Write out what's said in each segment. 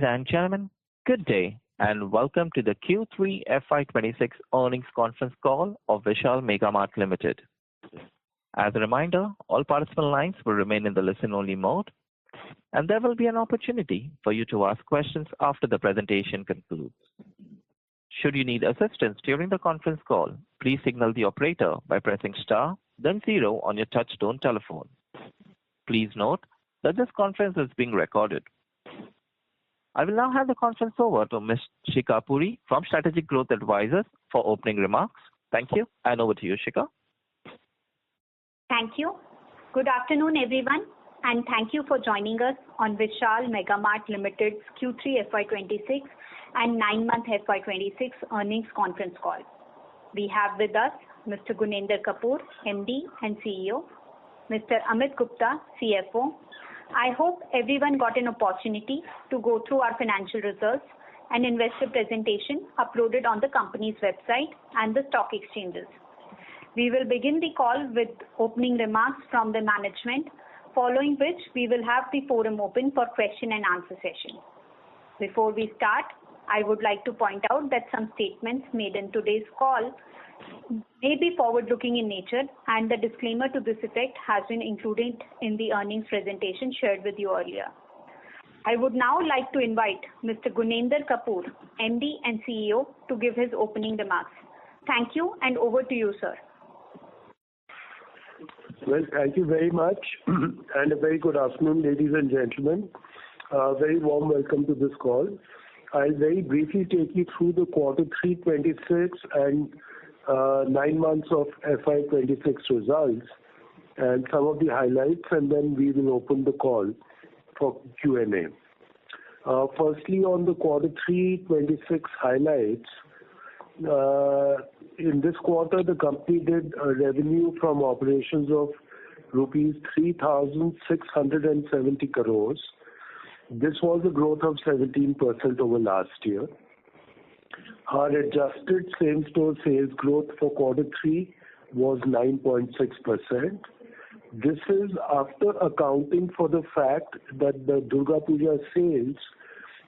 and gentlemen, good day and welcome to the Q3FY26 earnings conference call of Vishal Mega Mart Limited. As a reminder, all participant lines will remain in the listen-only mode, and there will be an opportunity for you to ask questions after the presentation concludes. Should you need assistance during the conference call, please signal the operator by pressing star, then 0 on your touch-tone telephone. Please note that this conference is being recorded. I will now hand the conference over to Ms. Shikha Puri from Strategic Growth Advisors for opening remarks. Thank you, and over to you, Shikha. Thank you. Good afternoon, everyone, and thank you for joining us on Vishal Mega Mart Limited's Q3 FY26 and 9-month FY26 earnings conference call. We have with us Mr. Gunender Kapur, MD and CEO, Mr. Amit Gupta, CFO. I hope everyone got an opportunity to go through our financial results and investor presentation uploaded on the company's website and the stock exchanges. We will begin the call with opening remarks from the management, following which we will have the forum open for question and answer session. Before we start, I would like to point out that some statements made in today's call may be forward-looking in nature, and the disclaimer to this effect has been included in the earnings presentation shared with you earlier. I would now like to invite Mr. Gunender Kapur, MD and CEO, to give his opening remarks. Thank you, and over to you, sir. Well, thank you very much, and a very good afternoon, ladies and gentlemen. Very warm welcome to this call. I'll very briefly take you through the quarter 3/26 and 9 months of FY26 results and some of the highlights, and then we will open the call for Q&A. Firstly, on the quarter 3/26 highlights, in this quarter, the company did a revenue from operations of rupees 3,670 crores. This was a growth of 17% over last year. Our adjusted same-store sales growth for quarter 3 was 9.6%. This is after accounting for the fact that the Durga Puja sales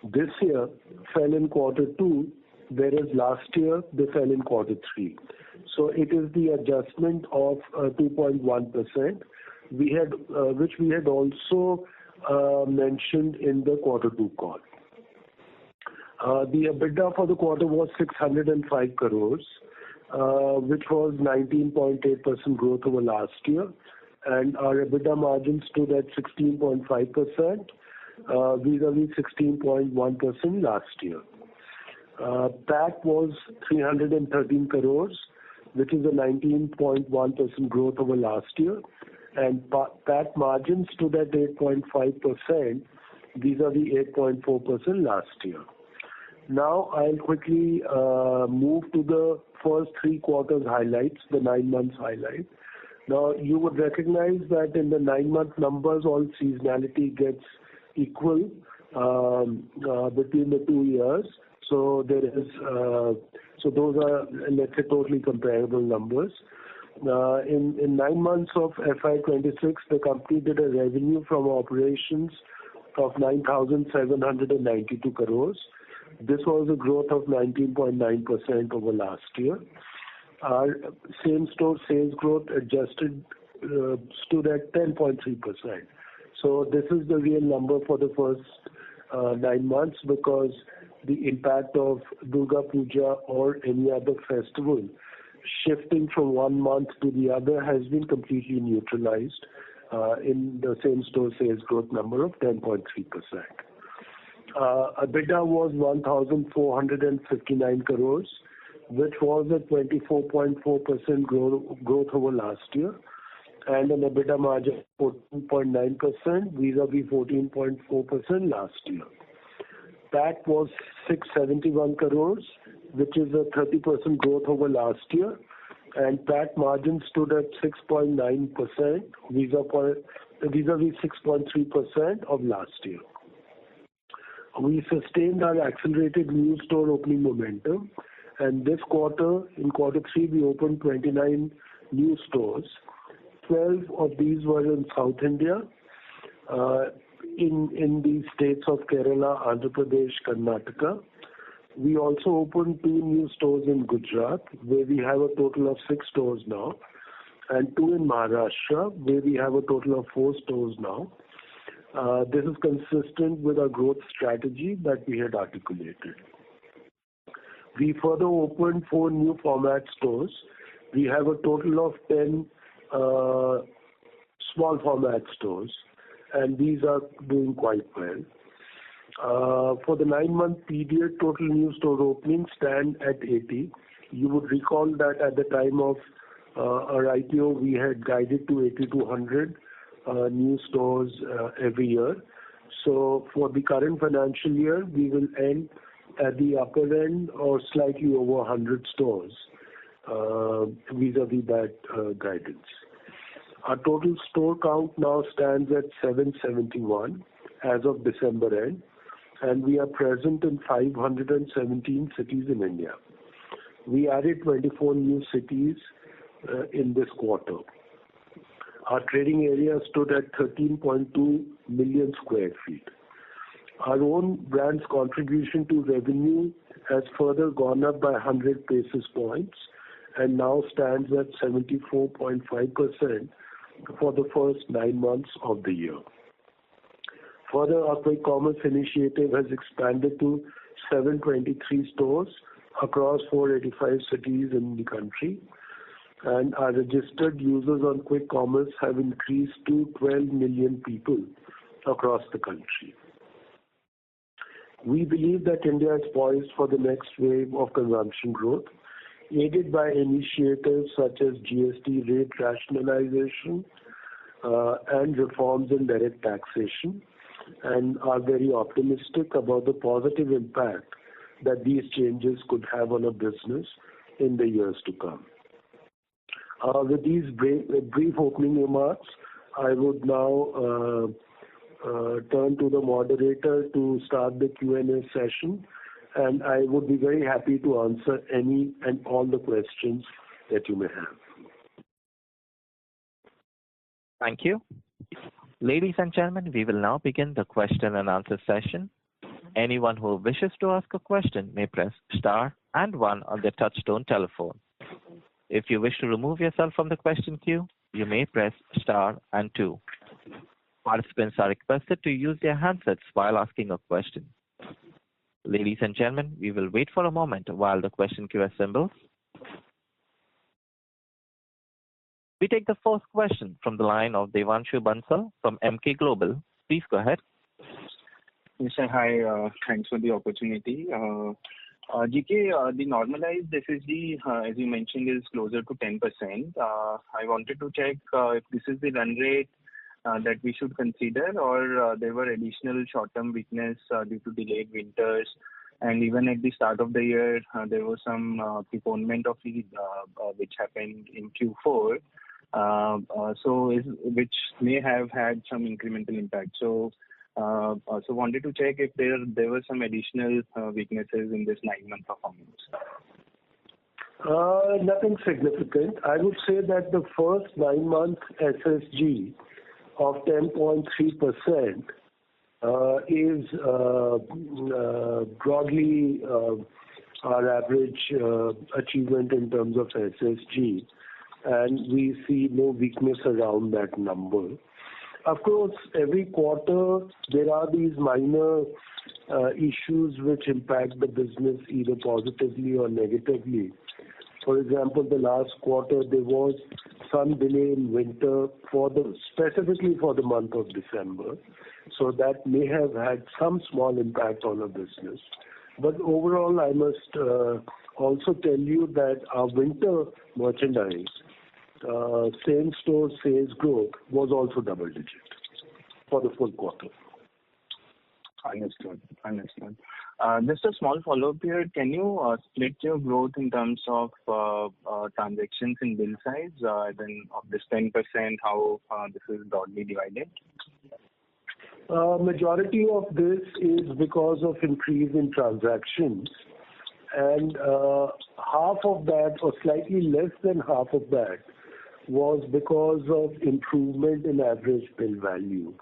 this year fell in quarter 2, whereas last year they fell in quarter 3. So it is the adjustment of 2.1%, which we had also mentioned in the quarter 2 call. The EBITDA for the quarter was 605 crores, which was 19.8% growth over last year, and our EBITDA margin stood at 16.5%, vis-a-vis 16.1% last year. PAT was 313 crores, which is a 19.1% growth over last year, and PAT margin stood at 8.5%, vis-a-vis 8.4% last year. Now I'll quickly move to the first 3 quarters highlights, the 9 months highlight. Now you would recognize that in the 9-month numbers, all seasonality gets equal between the 2 years. So there is, so those are, let's say, totally comparable numbers. In 9 months of FY26, the company did a revenue from operations of 9,792 crores. This was a growth of 19.9% over last year. Our same-store sales growth adjusted stood at 10.3%. So this is the real number for the first 9 months, because the impact of Durga Puja or any other festival shifting from one month to the other has been completely neutralized in the same-store sales growth number of 10.3%. EBITDA was 1,459 crores, which was a 24.4% growth over last year, and an EBITDA margin of 14.9%, vis-a-vis 14.4% last year. PAT was 671 crores, which is a 30% growth over last year, and PAT margin stood at 6.9%, vis-a-vis 6.3% of last year. We sustained our accelerated new store opening momentum, and this quarter, in quarter 3, we opened 29 new stores. 12 of these were in South India. in the states of Kerala, Andhra Pradesh, Karnataka. We also opened 2 new stores in Gujarat, where we have a total of 6 stores now, and 2 in Maharashtra, where we have a total of 4 stores now. This is consistent with our growth strategy that we had articulated. We further opened 4 new format stores. We have a total of 10 small format stores, and these are doing quite well. For the 9-month period, total new store openings stand at 80. You would recall that at the time of our IPO, we had guided to 80 to 100 new stores every year. So for the current financial year, we will end at the upper end or slightly over 100 stores vis-a-vis that guidance. Our total store count now stands at 771 as of December end, and we are present in 517 cities in India. We added 24 new cities in this quarter. Our trading area stood at 13.2 million square feet. Our own brand's contribution to revenue has further gone up by 100 basis points and now stands at 74.5% for the first 9 months of the year. Further, our quick commerce initiative has expanded to 723 stores across 485 cities in the country, and our registered users on quick commerce have increased to 12 million people across the country. We believe that India is poised for the next wave of consumption growth, aided by initiatives such as GST rate rationalization and reforms in direct taxation, and are very optimistic about the positive impact that these changes could have on our business in the years to come. With these brief opening remarks, I would now turn to the moderator to start the Q&A session, and I would be very happy to answer any and all the questions that you may have. Thank you. Ladies and gentlemen, we will now begin the question and answer session. Anyone who wishes to ask a question may press star and 1 on their touchtone telephone. If you wish to remove yourself from the question queue, you may press star and 2. Participants are requested to use their handsets while asking a question. Ladies and gentlemen, we will wait for a moment while the question queue assembles. We take the first question from the line of Devanshu Bansal from Emkay Global. Please go ahead. Yes, sir. Hi. Thanks for the opportunity. GK, the normalized SSG, as you mentioned, is closer to 10%. I wanted to check if this is the run rate that we should consider, or there were additional short-term weakness due to delayed winters, and even at the start of the year, there was some postponement of Eid, which happened in Q4, which may have had some incremental impact. So wanted to check if there were some additional weaknesses in this 9-month performance. Nothing significant. I would say that the first 9-month SSG of 10.3% is broadly our average achievement in terms of SSG, and we see no weakness around that number. Of course, every quarter there are these minor issues which impact the business either positively or negatively. For example, the last quarter there was some delay in winter specifically for the month of December, so that may have had some small impact on our business. But overall, I must also tell you that our winter merchandise same-store sales growth was also double-digit for the full quarter. Understood. Just a small follow-up here. Can you split your growth in terms of transactions in bill size? Then of this 10%, how this is broadly divided? Majority of this is because of increase in transactions, and half of that, or slightly less than half of that, was because of improvement in average bill value.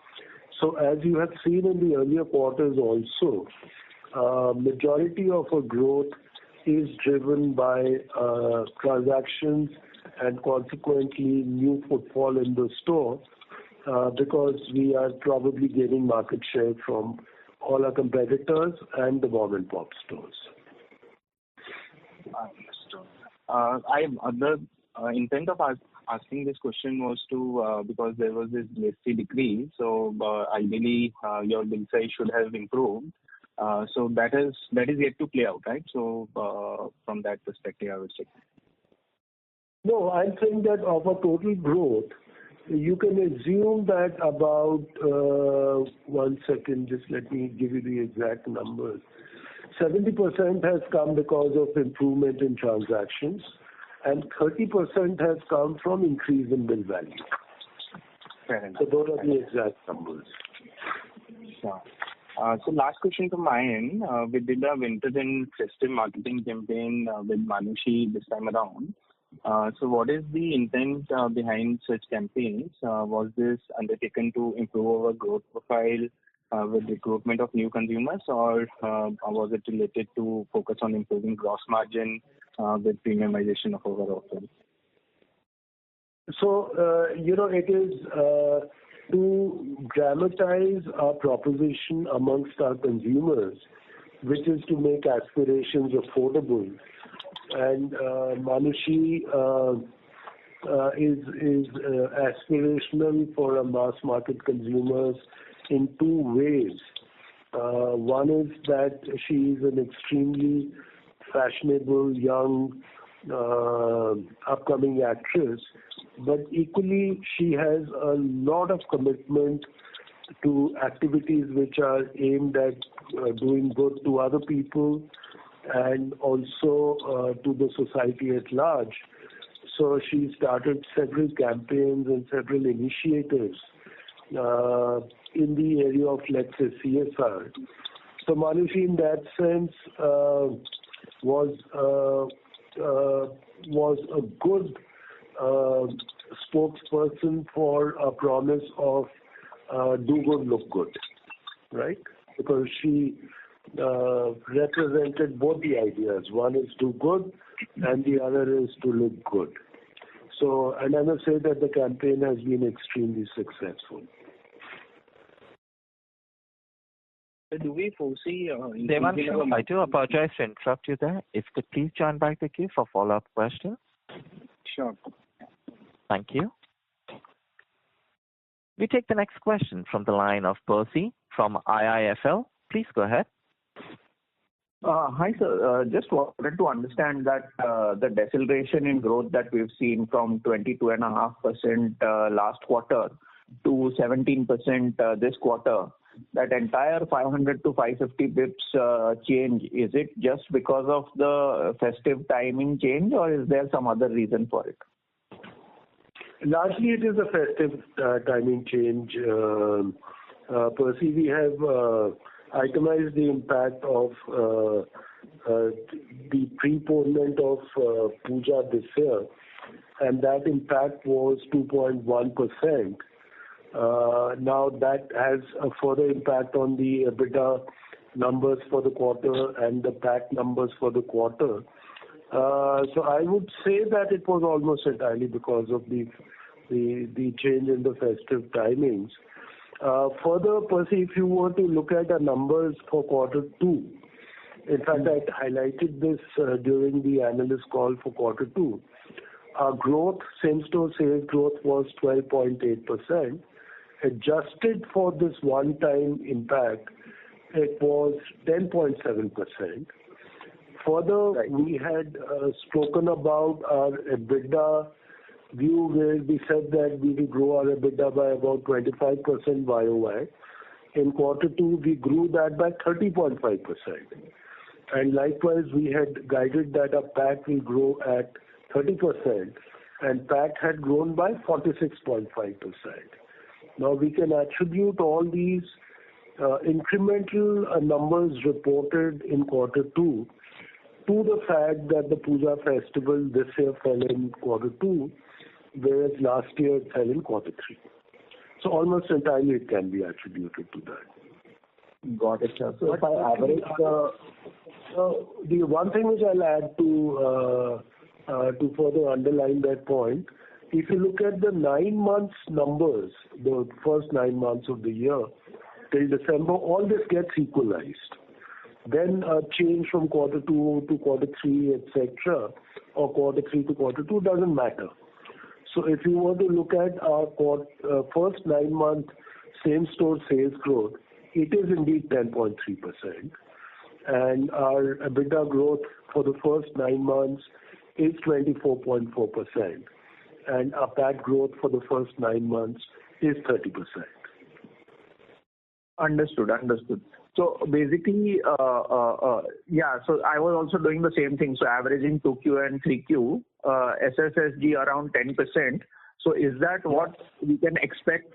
So as you have seen in the earlier quarters also, majority of our growth is driven by transactions and consequently new footfall in the store, because we are probably gaining market share from all our competitors and the mom and pop stores. Understood. The intent of asking this question was to because there was this GST decrease, so ideally your bill size should have improved. So that is yet to play out, right? So from that perspective, I was checking. No, I'm saying that of a total growth, you can assume that about 1 second, just let me give you the exact numbers. 70% has come because of improvement in transactions, and 30% has come from increase in bill value. Fair enough. So those are the exact numbers. Sure. So last question from my end. We did a winter and festive marketing campaign with Manushi this time around. So what is the intent behind such campaigns? Was this undertaken to improve our growth profile with recruitment of new consumers, or was it related to focus on improving gross margin with premiumization of our offering? So, it is to dramatize our proposition amongst our consumers, which is to make aspirations affordable. And Manushi is aspirational for a mass market consumers in two ways. One is that she is an extremely fashionable young upcoming actress, but equally she has a lot of commitment to activities which are aimed at doing good to other people and also to the society at large. So she started several campaigns and several initiatives in the area of, let's say, CSR. So Manushi, in that sense, was a good spokesperson for a promise of do good, look good, right? Because she represented both the ideas. One is do good and the other is to look good. So, and I must say that the campaign has been extremely successful. Do we foresee... Devanshu, I do apologize to interrupt you there. If you could please join back the queue for follow-up questions. Sure. Thank you. We take the next question from the line of Percy from IIFL. Please go ahead. Hi, sir. Just wanted to understand that the deceleration in growth that we've seen from 22.5% last quarter to 17% this quarter, that entire 500 to 550 bips change, is it just because of the festive timing change, or is there some other reason for it? Largely it is a festive timing change. Percy, we have itemized the impact of the preponement of Puja this year, and that impact was 2.1%. Now that has a further impact on the EBITDA numbers for the quarter and the PAT numbers for the quarter. So I would say that it was almost entirely because of the change in the festive timings. Further, Percy, if you were to look at the numbers for quarter two, in fact, I highlighted this during the analyst call for quarter two. Our growth, same-store sales growth, was 12.8%. Adjusted for this one-time impact, it was 10.7%. Further, right, we had spoken about our EBITDA view, where we said that we will grow our EBITDA by about 25% YOY. In quarter two, we grew that by 30.5%. And likewise, we had guided that our PAT will grow at 30%, and PAT had grown by 46.5%. Now, we can attribute all these incremental numbers reported in quarter two to the fact that the Puja festival this year fell in quarter two, whereas last year it fell in quarter three. So almost entirely it can be attributed to that. Got it, sir. So if I average the one thing which I'll add to further underline that point, if you look at the 9 months numbers, the first 9 months of the year till December, all this gets equalized. Then a change from quarter 2 to quarter 3, etc., or quarter 3 to quarter 2 doesn't matter. So if you were to look at our first 9 month same-store sales growth, it is indeed 10.3%. And our EBITDA growth for the first 9 months is 24.4%. And our PAT growth for the first 9 months is 30%. Understood. So basically, so I was also doing the same thing. So averaging 2Q and 3Q, SSSG around 10%. So is that what we can expect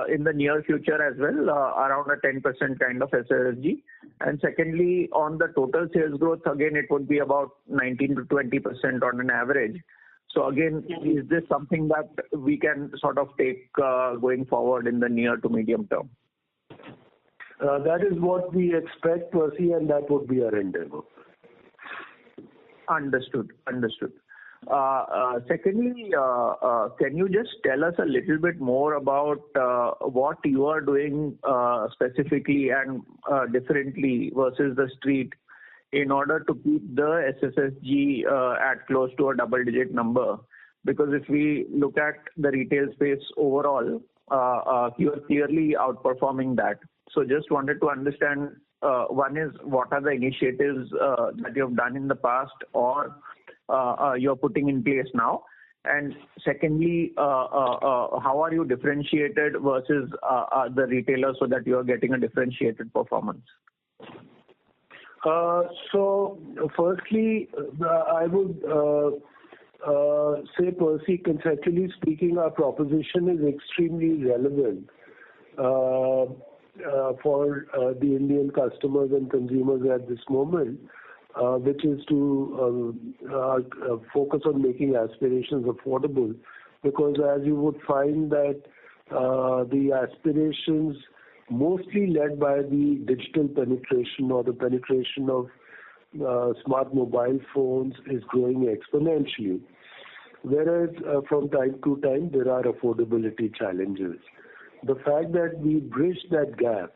in the near future as well, around a 10% kind of SSSG? And secondly, on the total sales growth, again, it would be about 19 to 20% on an average. So again, is this something that we can sort of take going forward in the near to medium term? That is what we expect, Percy, and that would be our endeavor. Understood. Secondly, can you just tell us a little bit more about what you are doing specifically and differently versus the street in order to keep the SSSG at close to a double-digit number? Because if we look at the retail space overall, you are clearly outperforming that. So just wanted to understand, one is what are the initiatives that you have done in the past or you're putting in place now? And secondly, how are you differentiated versus the retailers so that you are getting a differentiated performance? So firstly, I would say, Percy, conceptually speaking, our proposition is extremely relevant for the Indian customers and consumers at this moment, which is to focus on making aspirations affordable. Because as you would find that the aspirations mostly led by the digital penetration or the penetration of smart mobile phones is growing exponentially. Whereas from time to time there are affordability challenges. The fact that we bridge that gap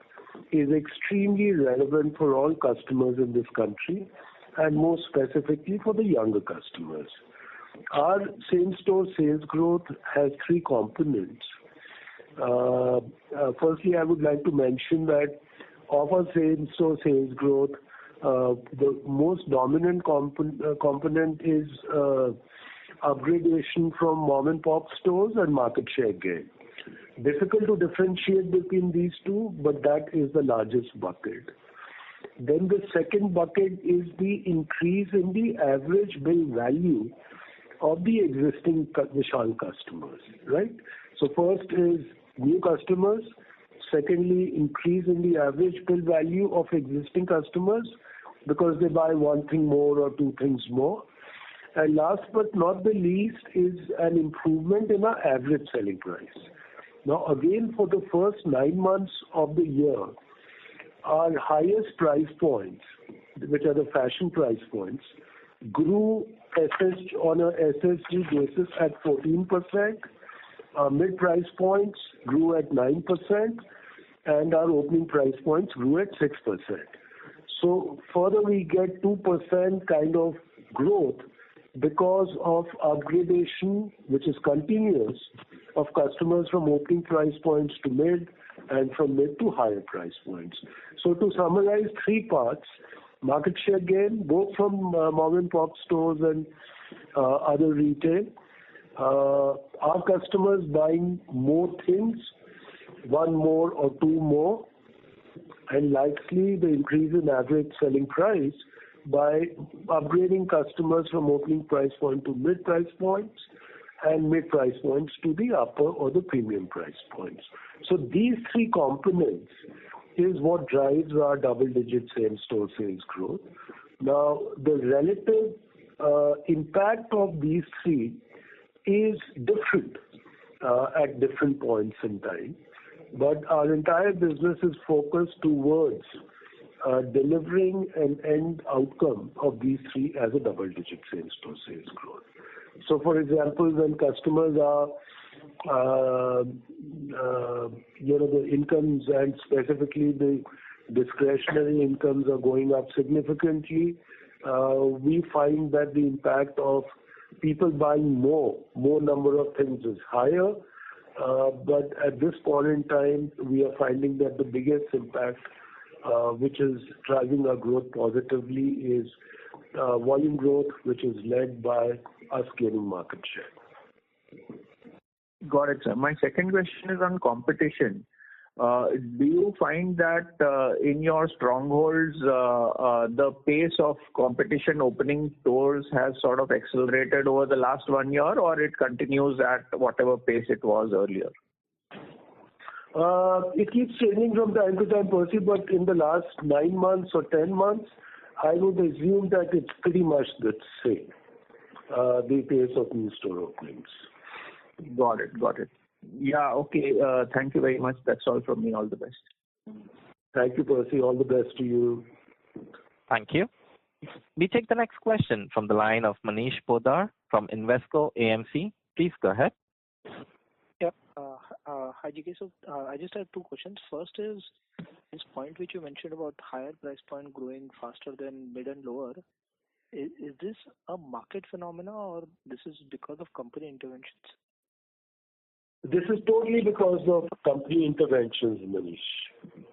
is extremely relevant for all customers in this country and more specifically for the younger customers. Our same-store sales growth has 3 components. Firstly, I would like to mention that of our same-store sales growth, the most dominant component is upgradation from mom-and-pop stores and market share gain. Difficult to differentiate between these two, but that is the largest bucket. Then the second bucket is the increase in the average bill value of the existing Vishal customers, right? So first is new customers. Secondly, increase in the average bill value of existing customers because they buy one thing more or 2 things more. And last but not the least is an improvement in our average selling price. Now again, for the first 9 months of the year, our highest price points, which are the fashion price points, grew on a SSG basis at 14%. Our mid price points grew at 9%, and our opening price points grew at 6%. So further we get 2% kind of growth because of upgradation, which is continuous, of customers from opening price points to mid and from mid to higher price points. So to summarize 3 parts, market share gain, both from mom and pop stores and other retail, our customers buying more things, 1 more or 2 more, and likely the increase in average selling price by upgrading customers from opening price point to mid price points and mid price points to the upper or the premium price points. So these 3 components is what drives our double-digit same-store sales growth. Now, the relative impact of these 3 is different at different points in time. But our entire business is focused towards delivering an end outcome of these three as a double-digit same-store sales growth. So, for example, when customers are, the incomes and specifically the discretionary incomes are going up significantly, we find that the impact of people buying more number of things is higher. But at this point in time, we are finding that the biggest impact, which is driving our growth positively, is volume growth, which is led by us gaining market share. Got it, sir. My second question is on competition. Do you find that in your strongholds, the pace of competition opening stores has sort of accelerated over the last 1 year, or it continues at whatever pace it was earlier? It keeps changing from time to time, Percy, but in the last 9 months or 10 months, I would assume that it's pretty much the same, the pace of new store openings. Got it. Yeah, okay. Thank you very much. That's all from me. All the best. Thank you, Percy. All the best to you. Thank you. We take the next question from the line of Manish Podar from Invesco AMC. Please go ahead. Yep. Hi, GK. So I just have two questions. First is this point which you mentioned about higher price point growing faster than mid and lower. Is this a market phenomena or this is because of company interventions? This is totally because of company interventions, Manish.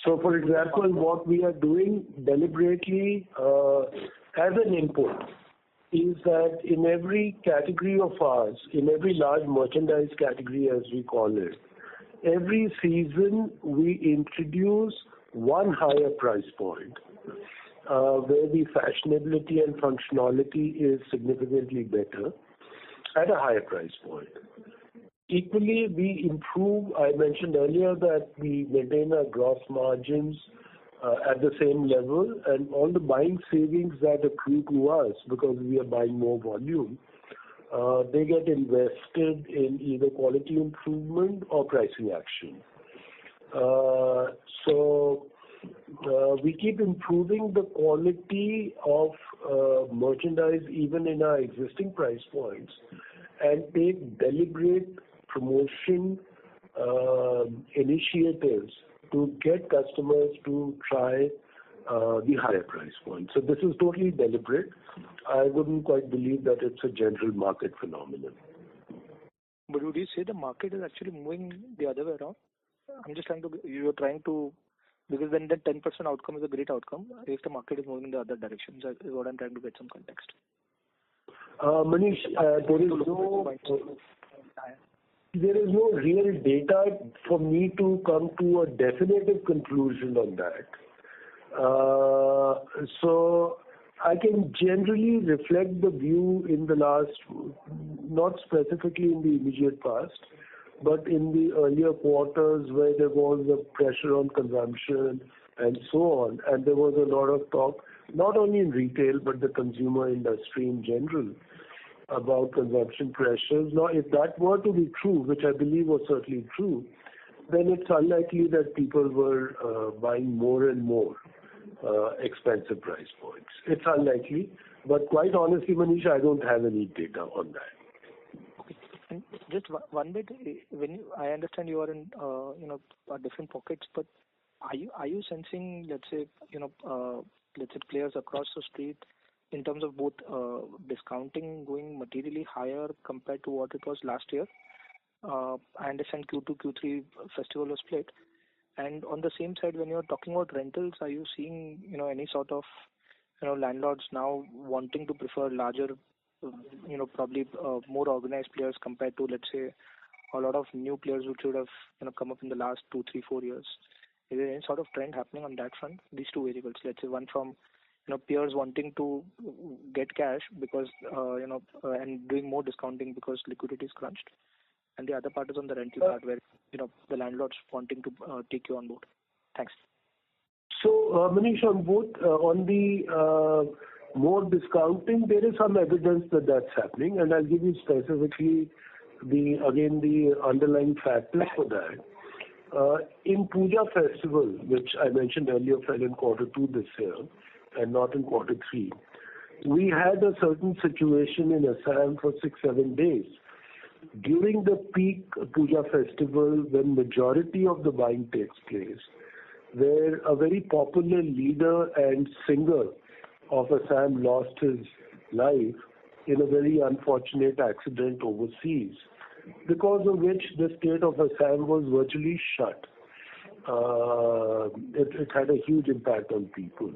So, for example, what we are doing deliberately as an input is that in every category of ours, in every large merchandise category as we call it, every season we introduce one higher price point where the fashionability and functionality is significantly better at a higher price point. Equally, we improve. I mentioned earlier that we maintain our gross margins at the same level, and all the buying savings that accrue to us because we are buying more volume, they get invested in either quality improvement or pricing action. So we keep improving the quality of merchandise even in our existing price points and take deliberate promotion initiatives to get customers to try the higher price point. So this is totally deliberate. I wouldn't quite believe that it's a general market phenomenon. But would you say the market is actually moving the other way around? I'm just you're trying to, because then the 10% outcome is a great outcome if the market is moving in the other direction. Is what I'm trying to get some context. Manish, there is no real data for me to come to a definitive conclusion on that. So I can generally reflect the view in the last, not specifically in the immediate past, but in the earlier quarters where there was a pressure on consumption and so on, and there was a lot of talk, not only in retail, but the consumer industry in general, about consumption pressures. Now, if that were to be true, which I believe was certainly true, then it's unlikely that people were buying more and more expensive price points. It's unlikely, but quite honestly, Manish, I don't have any data on that. Okay. And just one bit, I understand you are in different pockets, but are you sensing, let's say players across the street in terms of both discounting going materially higher compared to what it was last year? I understand Q2, Q3 festival was split. And on the same side, when you're talking about rentals, are you seeing any sort of landlords now wanting to prefer larger, probably more organized players compared to, let's say, a lot of new players which would have come up in the last 2, 3, 4 years? Is there any sort of trend happening on that front? These two variables, let's say one from peers wanting to get cash because and doing more discounting because liquidity is crunched, and the other part is on the rental part where the landlords wanting to take you on board. Thanks. So Manish, on both on the more discounting, there is some evidence that that's happening, and I'll give you specifically the underlying factors for that. In Puja festival, which I mentioned earlier fell in quarter 2 this year and not in quarter 3, we had a certain situation in Assam for 6-7 days. During the peak Puja festival, when majority of the buying takes place, where a very popular leader and singer of Assam lost his life in a very unfortunate accident overseas, because of which the state of Assam was virtually shut. It had a huge impact on people.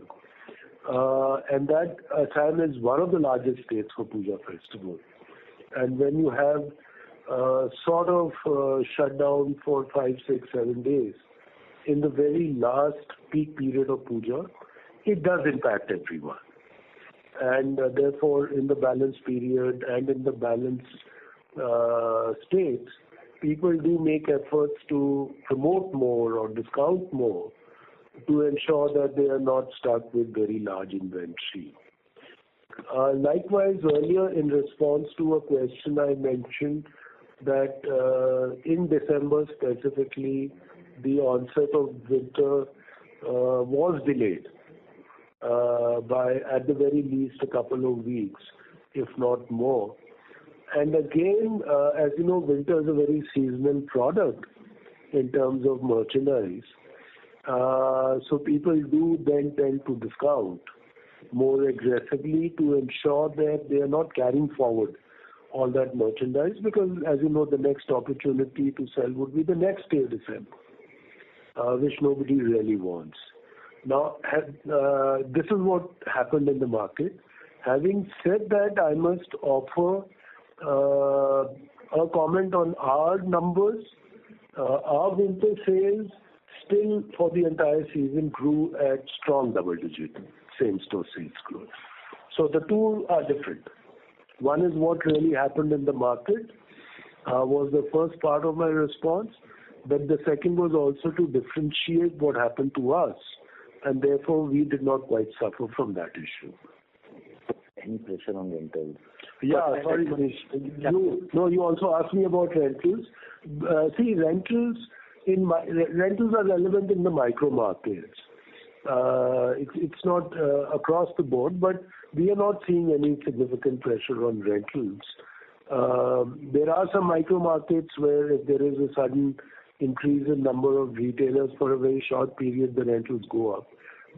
And that Assam is one of the largest states for Puja festival. And when you have sort of shut down for 5, 6, 7 days in the very last peak period of Puja, it does impact everyone. And therefore, in the balance period and in the balance states, people do make efforts to promote more or discount more to ensure that they are not stuck with very large inventory. Likewise, earlier in response to a question, I mentioned that in December specifically, the onset of winter was delayed by at the very least a couple of weeks, if not more. And again, as you know, winter is a very seasonal product in terms of merchandise. So people do then tend to discount more aggressively to ensure that they are not carrying forward all that merchandise, because as you know, the next opportunity to sell would be the next day of December, which nobody really wants. Now, this is what happened in the market. Having said that, I must offer a comment on our numbers. Our winter sales still for the entire season grew at strong double-digit same-store sales growth. So the two are different. One is what really happened in the market, was the first part of my response, but the second was also to differentiate what happened to us, and therefore we did not quite suffer from that issue. Any pressure on rentals? Yeah, sorry, Manish. You also asked me about rentals. See, rentals are relevant in the micro markets. It's not across the board, but we are not seeing any significant pressure on rentals. There are some micro markets where if there is a sudden increase in number of retailers for a very short period, the rentals go up.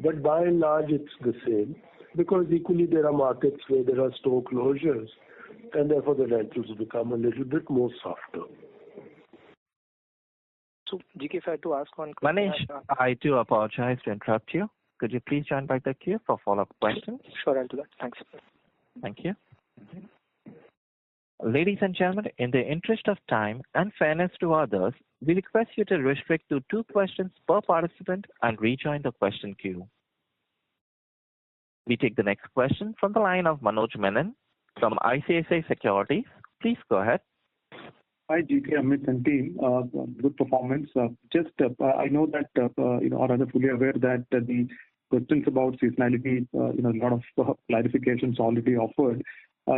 But by and large, it's the same, because equally there are markets where there are store closures, and therefore the rentals become a little bit more softer. So, GK, if I had to ask one question. Manish, I do apologize to interrupt you. Could you please join back the queue for follow-up questions? Sure, I'll do that. Thanks. Thank you. Ladies and gentlemen, in the interest of time and fairness to others, we request you to restrict to 2 questions per participant and rejoin the question queue. We take the next question from the line of Manoj Menon from ICICI Securities. Please go ahead. Hi, GK, Amit and team. Good performance. I know that, or rather fully aware that the questions about seasonality, a lot of clarifications already offered.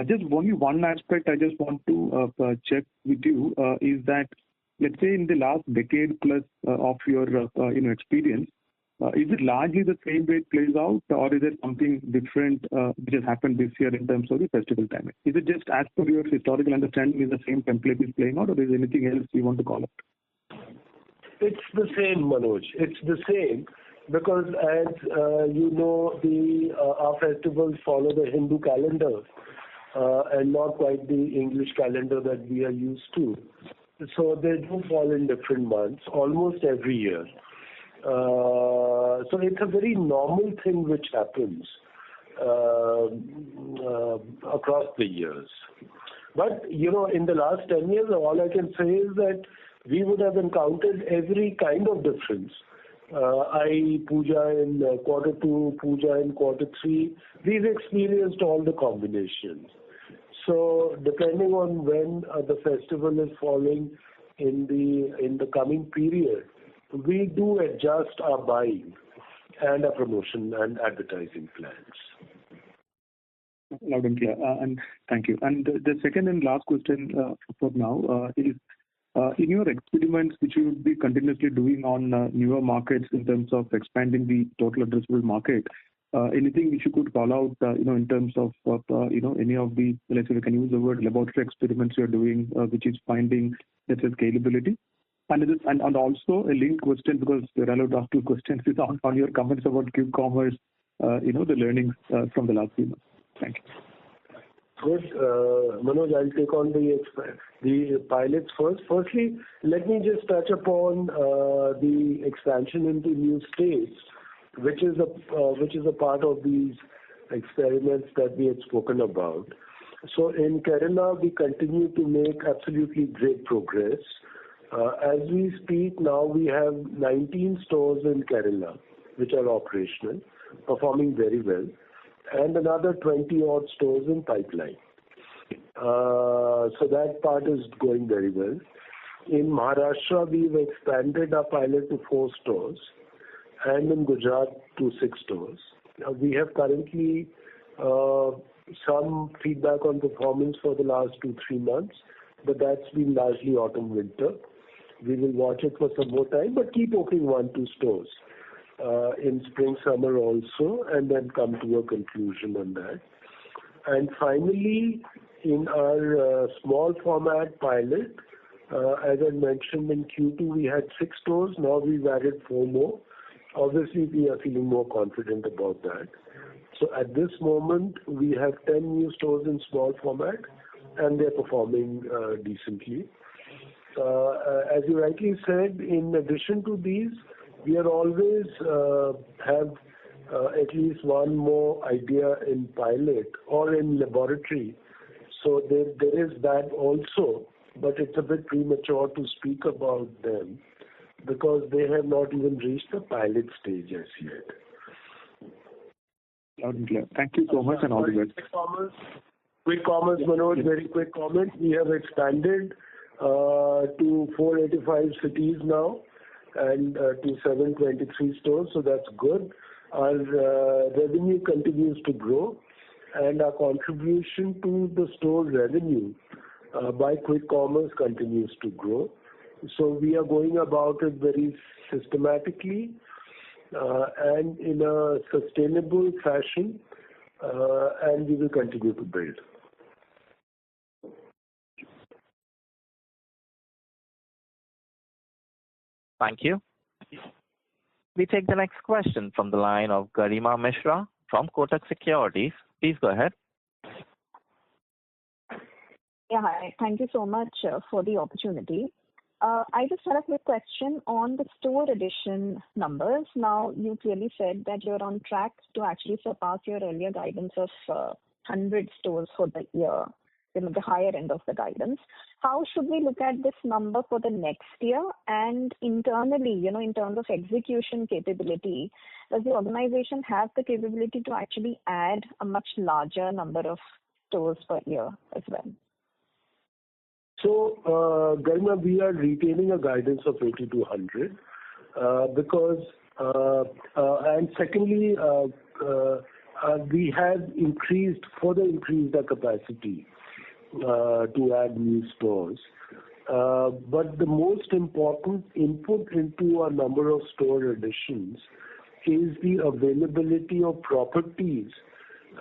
Just only one aspect I just want to check with you is that, let's say in the last decade plus of your experience, is it largely the same way it plays out, or is there something different which has happened this year in terms of the festival timing? Is it just as per your historical understanding, is the same template is playing out, or is there anything else you want to call out? It's the same, Manoj. It's the same because as you know, our festivals follow the Hindu calendar and not quite the English calendar that we are used to. So they do fall in different months almost every year. So it's a very normal thing which happens across the years. But, in the last 10 years, all I can say is that we would have encountered every kind of difference. I.e. Puja in quarter 2, Puja in quarter 3. We've experienced all the combinations. So depending on when the festival is falling in the coming period, we do adjust our buying and our promotion and advertising plans. Loud and clear. And thank you. And the second and last question for now is, In your experiments, which you would be continuously doing on newer markets in terms of expanding the total addressable market, anything which you could call out, in terms of, any of the, let's say we can use the word laboratory experiments you're doing, which is finding, let's say, scalability? And also a linked question, because we're allowed to ask two questions, is on your comments about quick commerce, the learnings from the last few months. Thank you. Good. Manoj, I'll take on the pilots first. Firstly, let me just touch upon the expansion into new states, which is a part of these experiments that we had spoken about. So in Kerala, we continue to make absolutely great progress. As we speak now, we have 19 stores in Kerala, which are operational, performing very well, and another 20-odd stores in pipeline. So that part is going very well. In Maharashtra, we've expanded our pilot to 4 stores, and in Gujarat to 6 stores. We have currently some feedback on performance for the last 2-3 months, but that's been largely autumn-winter. We will watch it for some more time, but keep opening 1-2 stores in spring, summer also, and then come to a conclusion on that. And finally, in our small format pilot, as I mentioned in Q2, we had 6 stores. Now we've added 4 more. Obviously, we are feeling more confident about that. So at this moment, we have 10 new stores in small format, and they're performing decently. As you rightly said, in addition to these, we are always have at least one more idea in pilot or in laboratory. So there is that also, but it's a bit premature to speak about them because they have not even reached the pilot stage as yet. Loud and clear. Thank you so much and all the best. Quick commerce, Manoj, very quick comment. We have expanded to 485 cities now and to 723 stores, so that's good. Our revenue continues to grow, and our contribution to the store revenue by quick commerce continues to grow. So we are going about it very systematically and in a sustainable fashion, and we will continue to build. Thank you. We take the next question from the line of Garima Mishra from Kotak Securities. Please go ahead. Yeah, hi. Thank you so much for the opportunity. I just had a quick question on the store addition numbers. Now, you clearly said that you're on track to actually surpass your earlier guidance of 100 stores for the year, the higher end of the guidance. How should we look at this number for the next year? And internally, in terms of execution capability, does the organization have the capability to actually add a much larger number of stores per year as well? So, Garima, we are retaining a guidance of 80 to 100 because, and secondly, we have further increased our capacity to add new stores. But the most important input into our number of store additions is the availability of properties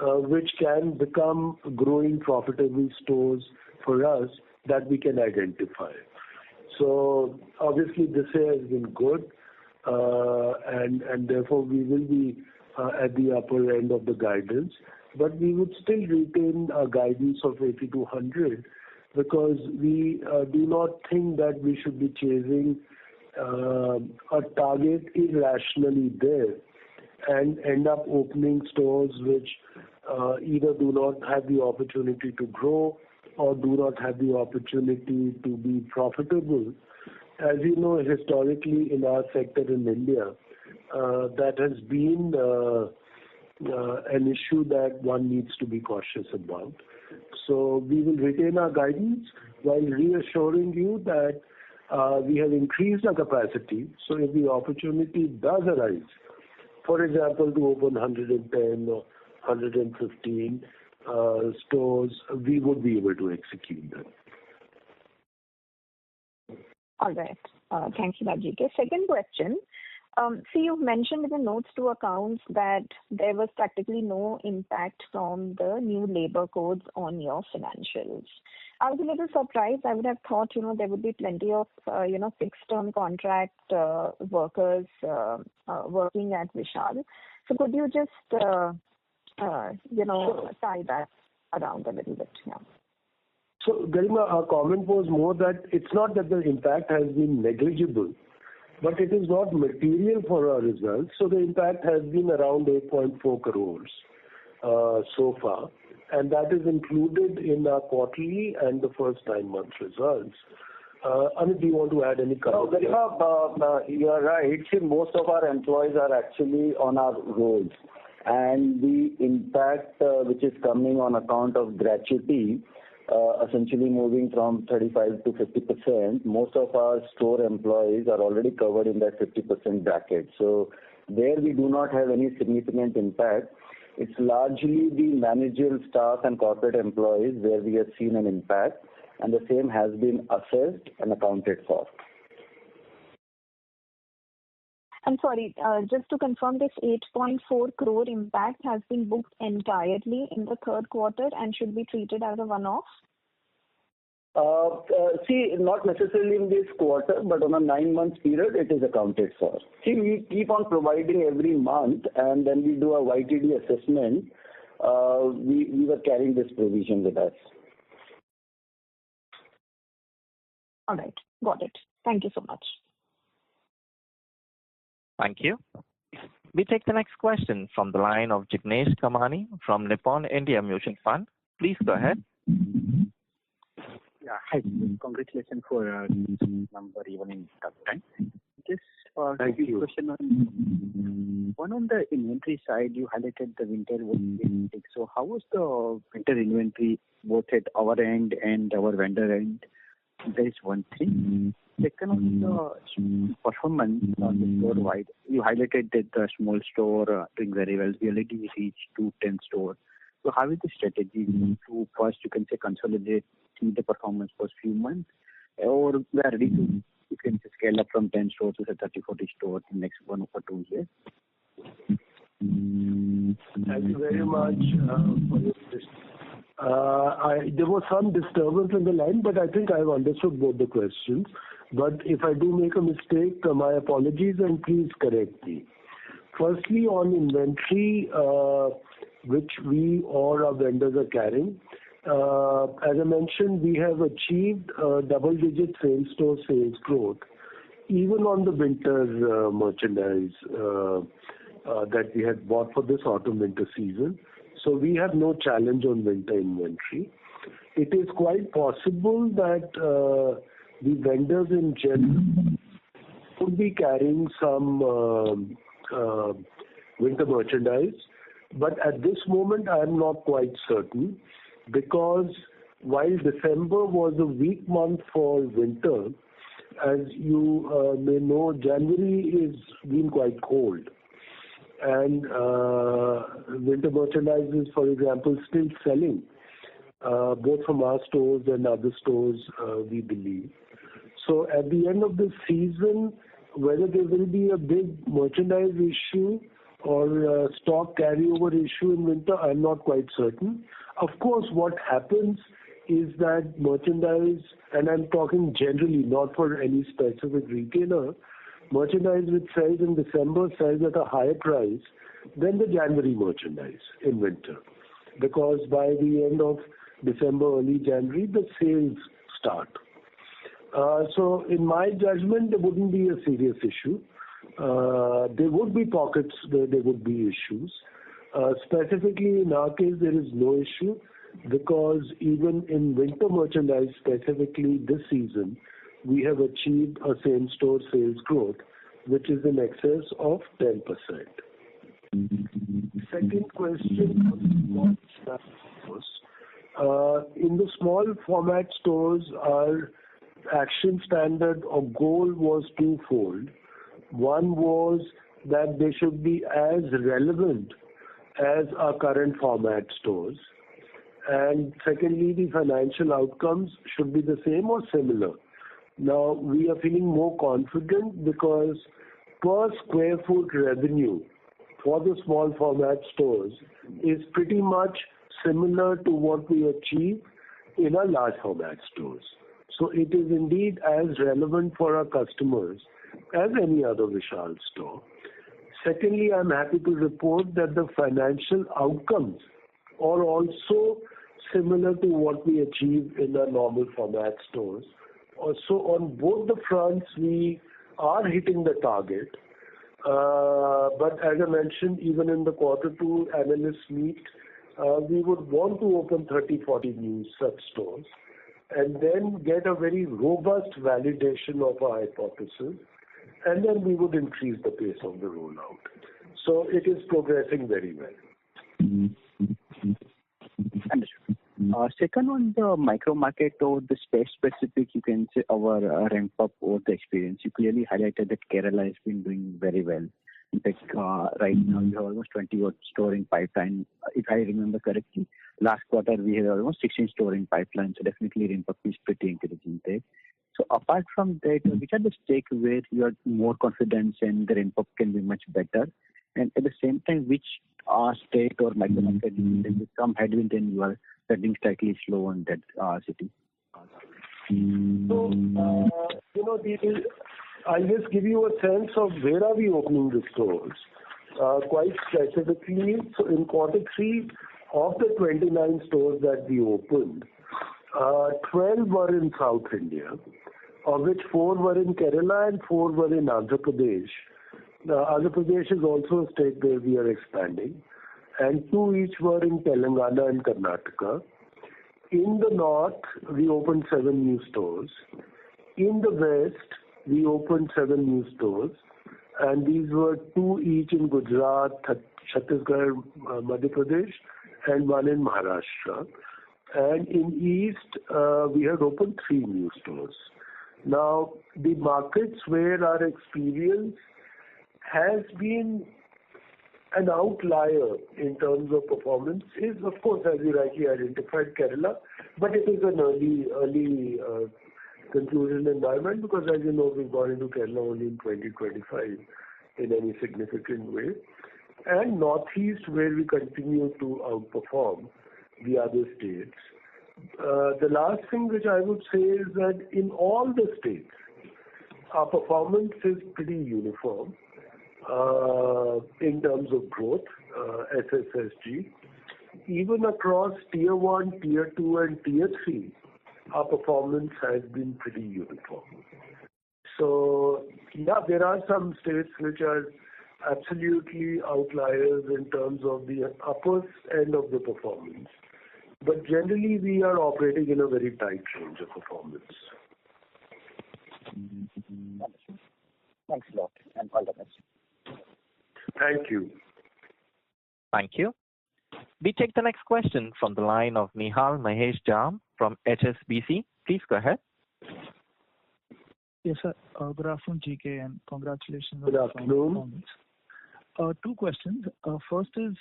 which can become growing profitable stores for us that we can identify. So obviously this year has been good, and therefore we will be at the upper end of the guidance. But we would still retain a guidance of 80 to 100 because we do not think that we should be chasing a target irrationally there and end up opening stores which either do not have the opportunity to grow or do not have the opportunity to be profitable. As you know, historically in our sector in India, that has been an issue that one needs to be cautious about. So we will retain our guidance while reassuring you that we have increased our capacity. So if the opportunity does arise, for example, to open 110 or 115 stores, we would be able to execute them. All right. Thanks for that, GK. Second question. See, you've mentioned in the notes to accounts that there was practically no impact from the new labor codes on your financials. I was a little surprised. I would have thought, there would be plenty of, fixed-term contract workers working at Vishal. So could you just, tie that around a little bit? Yeah. So, Garima, our comment was more that it's not that the impact has been negligible, but it is not material for our results. So the impact has been around 8.4 crores so far, and that is included in our quarterly and the first 9 months results. Amit, do you want to add any comment? No, Garima, you are right. See, most of our employees are actually on our rolls, and the impact which is coming on account of gratuity, essentially moving from 35 to 50%, most of our store employees are already covered in that 50% bracket. So there we do not have any significant impact. It's largely the managerial staff and corporate employees where we have seen an impact, and the same has been assessed and accounted for. I'm sorry, just to confirm, this 8.4 crore impact has been booked entirely in the third quarter and should be treated as a one-off? See, not necessarily in this quarter, but on a 9-month period, it is accounted for. See, we keep on providing every month, and then we do a YTD assessment. We were carrying this provision with us. All right, got it. Thank you so much. Thank you. We take the next question from the line of Jignesh Kamani from Nippon India Mutual Fund. Please go ahead. Yeah, hi. Congratulations for number even in tough time. Just Thank you. Question on the inventory side, you highlighted the winter was big. So how was the winter inventory both at our end and our vendor end? That is one thing. Second, on the performance on the store wide, you highlighted that the small store doing very well. We already reached to 10 stores. So how is the strategy to first, you can say, consolidate, see the performance for a few months, or we are ready to, you can say, scale up from 10 stores to say 30, 40 stores in the next 1 or 2 years? Thank you very much for your question. There was some disturbance in the line, but I think I've understood both the questions. But if I do make a mistake, my apologies and please correct me. Firstly, on inventory, which we or our vendors are carrying, as I mentioned, we have achieved double-digit same-store sales growth, even on the winter merchandise that we had bought for this autumn-winter season. So we have no challenge on winter inventory. It is quite possible that the vendors in general could be carrying some winter merchandise, but at this moment I am not quite certain, because while December was a weak month for winter, as you may know, January is been quite cold. And winter merchandise is, for example, still selling, both from our stores and other stores, we believe. So at the end of the season, whether there will be a big merchandise issue or stock carryover issue in winter, I'm not quite certain. Of course, what happens is that merchandise, and I'm talking generally, not for any specific retailer, merchandise which sells in December sells at a higher price than the January merchandise in winter, because by the end of December, early January, the sales start. So in my judgment, there wouldn't be a serious issue. There would be pockets where there would be issues. Specifically in our case, there is no issue, because even in winter merchandise, specifically this season, we have achieved a same-store sales growth, which is in excess of 10%. Second question, in the small format stores, our action standard or goal was twofold. One was that they should be as relevant as our current format stores. And secondly, the financial outcomes should be the same or similar Now, we are feeling more confident because per square foot revenue for the small format stores is pretty much similar to what we achieve in our large format stores. So it is indeed as relevant for our customers as any other Vishal store. Secondly, I'm happy to report that the financial outcomes are also similar to what we achieve in our normal format stores. Also, on both the fronts, we are hitting the target. But as I mentioned, even in the quarter two analyst meet, we would want to open 30-40 new such stores and then get a very robust validation of our hypothesis, and then we would increase the pace of the rollout. So it is progressing very well. Understood. Second, on the micro market or the space specific, you can say our ramp up or the experience. You clearly highlighted that Kerala has been doing very well. In fact, right now you have almost 20 store in pipeline. If I remember correctly, last quarter we had almost 16 store in pipeline. So definitely ramp up is pretty encouraging there. So apart from that, which are the states where you are more confident and the ramp up can be much better? And at the same time, which state or micro market with some headwind and you are setting slightly slow on that city? So, I'll just give you a sense of where are we opening the stores. Quite specifically, so in quarter three, of the 29 stores that we opened, 12 were in South India, of which 4 were in Kerala and 4 were in Andhra Pradesh. Andhra Pradesh is also a state where we are expanding, and 2 each were in Telangana and Karnataka. In the north, we opened 7 new stores. In the west, we opened 7 new stores, and these were 2 each in Gujarat, Chhattisgarh, Madhya Pradesh, and 1 in Maharashtra. And in east, we had opened 3 new stores. Now, the markets where our experience has been an outlier in terms of performance is, of course, as you rightly identified, Kerala, but it is an early conclusion environment because, as you know, we've gone into Kerala only in 2025 in any significant way. And Northeast, where we continue to outperform the other states. The last thing which I would say is that in all the states, our performance is pretty uniform in terms of growth, SSSG. Even across Tier 1, Tier 2 and Tier 3, our performance has been pretty uniform. So, yeah, there are some states which are absolutely outliers in terms of the upper end of the performance. But generally, we are operating in a very tight range of performance. Thanks a lot, and all the best. Thank you. Thank you. We take the next question from the line of Nihal Mahesh Jham from HSBC. Please go ahead. Yes, sir. Good afternoon, GK, and congratulations on the performance. 2 questions. First is,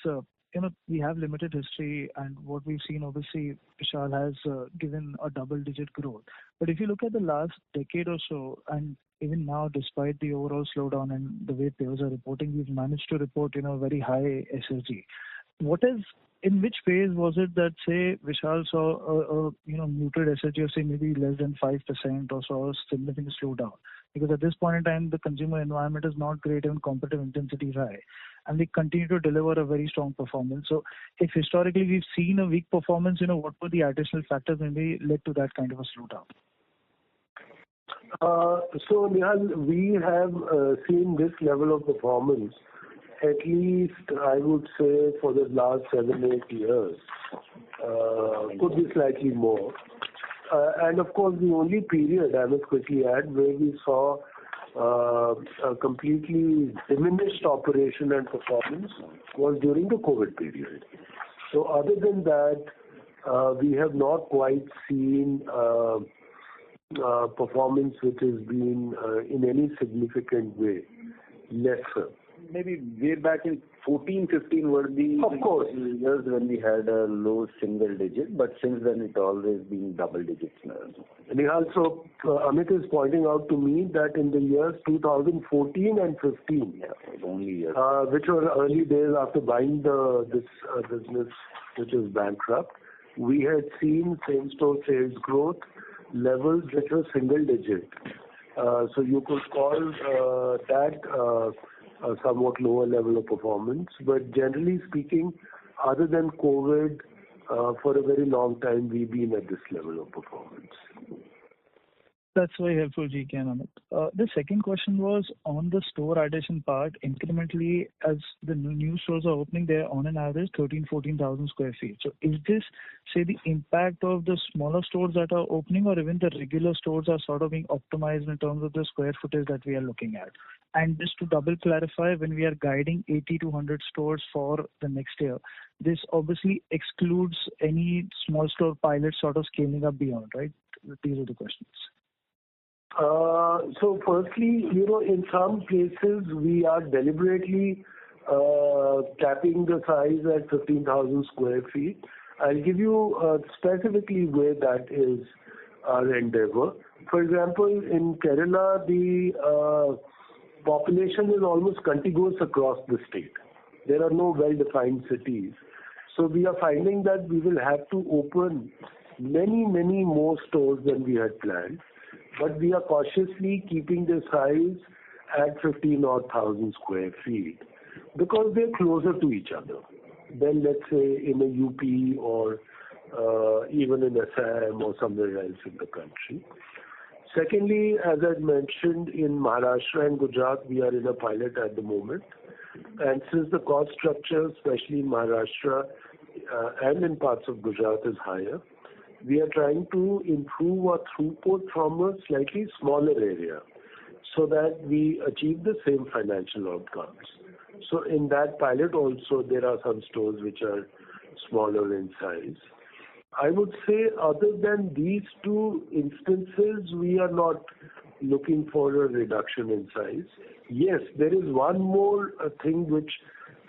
we have limited history, and what we've seen, obviously, Vishal has given a double-digit growth. But if you look at the last decade or so, and even now, despite the overall slowdown and the way peers are reporting, we've managed to report, very high SSG. In which phase was it that, say, Vishal saw a muted SSG of, say, maybe less than 5% or saw a significant slowdown? Because at this point in time, the consumer environment is not great and competitive intensity is high. And we continue to deliver a very strong performance. So if historically we've seen a weak performance, what were the additional factors maybe led to that kind of a slowdown? So, Nihal, we have seen this level of performance at least, I would say, for the last 7-8 years. Could be slightly more. And of course, the only period, I must quickly add, where we saw a completely diminished operation and performance was during the COVID period. So other than that, we have not quite seen performance which has been in any significant way lesser. Maybe way back in 14, 15 were the of course years when we had a low single digit, but since then it's always been double digits now. Nihal, so Amit is pointing out to me that in the years 2014 and 15, only years, which were early days after buying this business, which is bankrupt, we had seen same-store sales growth levels which were single digit. So you could call that a somewhat lower level of performance. But generally speaking, other than COVID, for a very long time, we've been at this level of performance. That's very helpful, GK and Amit. The second question was on the store addition part. Incrementally, as the new stores are opening, they're on an average 14,000 square feet. So is this, say, the impact of the smaller stores that are opening, or even the regular stores are sort of being optimized in terms of the square footage that we are looking at? And just to double clarify, when we are guiding 80 to 100 stores for the next year, this obviously excludes any small store pilot sort of scaling up beyond, right? These are the questions. So firstly, in some cases we are deliberately capping the size at 15,000 square feet. I'll give you specifically where that is our endeavor. For example, in Kerala, the population is almost contiguous across the state. There are no well-defined cities. So we are finding that we will have to open many more stores than we had planned. But we are cautiously keeping the size at 15,000 square feet because they're closer to each other than, let's say, in a UP or even in Assam or somewhere else in the country. Secondly, as I mentioned, in Maharashtra and Gujarat, we are in a pilot at the moment. And since the cost structure, especially in Maharashtra and in parts of Gujarat, is higher, we are trying to improve our throughput from a slightly smaller area so that we achieve the same financial outcomes. So in that pilot also, there are some stores which are smaller in size. I would say other than these two instances, we are not looking for a reduction in size. Yes, there is one more thing which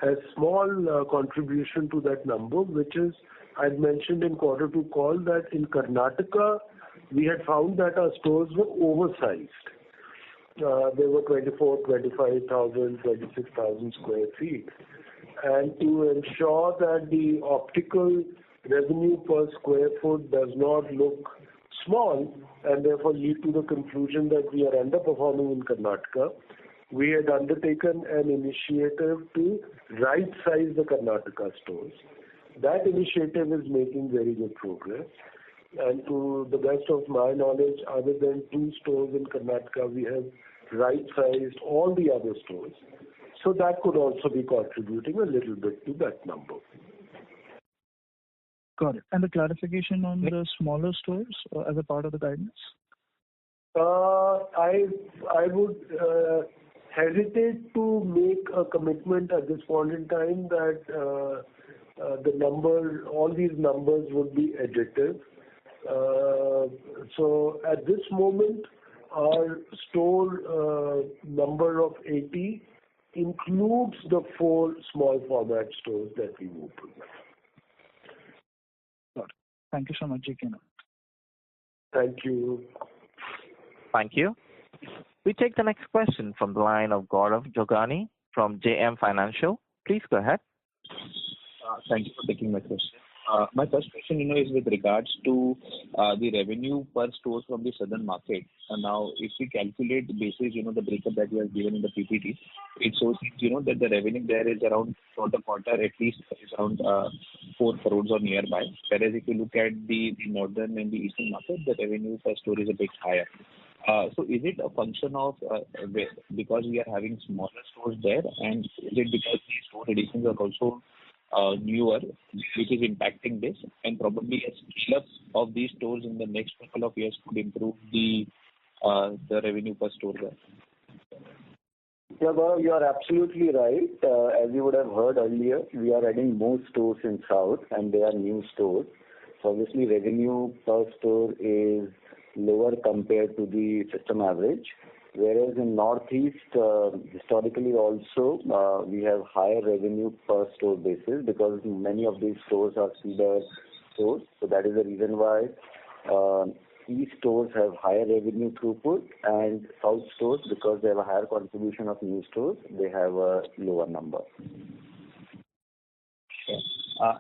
has small contribution to that number, which is I'd mentioned in quarter two call that in Karnataka, we had found that our stores were oversized. They were 24, 25,000, 26,000 square feet. And to ensure that the optical revenue per square foot does not look small and therefore lead to the conclusion that we are underperforming in Karnataka, we had undertaken an initiative to right-size the Karnataka stores. That initiative is making very good progress. And to the best of my knowledge, other than 2 stores in Karnataka, we have right-sized all the other stores. So that could also be contributing a little bit to that number. Got it. And the clarification on the smaller stores as a part of the guidance? I would hesitate to make a commitment at this point in time that all these numbers would be additive. So at this moment, our store number of 80 includes the 4 small format stores that we opened. Got it. Thank you so much, GK. Thank you. Thank you. We take the next question from the line of Gaurav Jogani from JM Financial. Please go ahead. Thank you for taking my question. My first question, is with regards to the revenue per store from the southern market. Now, if we calculate the basis, the breakup that you have given in the PPT, it shows, that the revenue there is around for the quarter at least is around 4 crores or nearby. Whereas if you look at the northern and the eastern market, the revenue per store is a bit higher. So is it a function of because we are having smaller stores there, and is it because the store additions are also newer, which is impacting this, and probably a scale up of these stores in the next couple of years could improve the revenue per store there? Yeah, well, you are absolutely right. As you would have heard earlier, we are adding more stores in South, and they are new stores. So obviously, revenue per store is lower compared to the system average. Whereas in Northeast, historically also, we have higher revenue per store basis because many of these stores are feeder stores. So that is the reason why East stores have higher revenue throughput, and South stores, because they have a higher contribution of new stores, they have a lower number. Sure.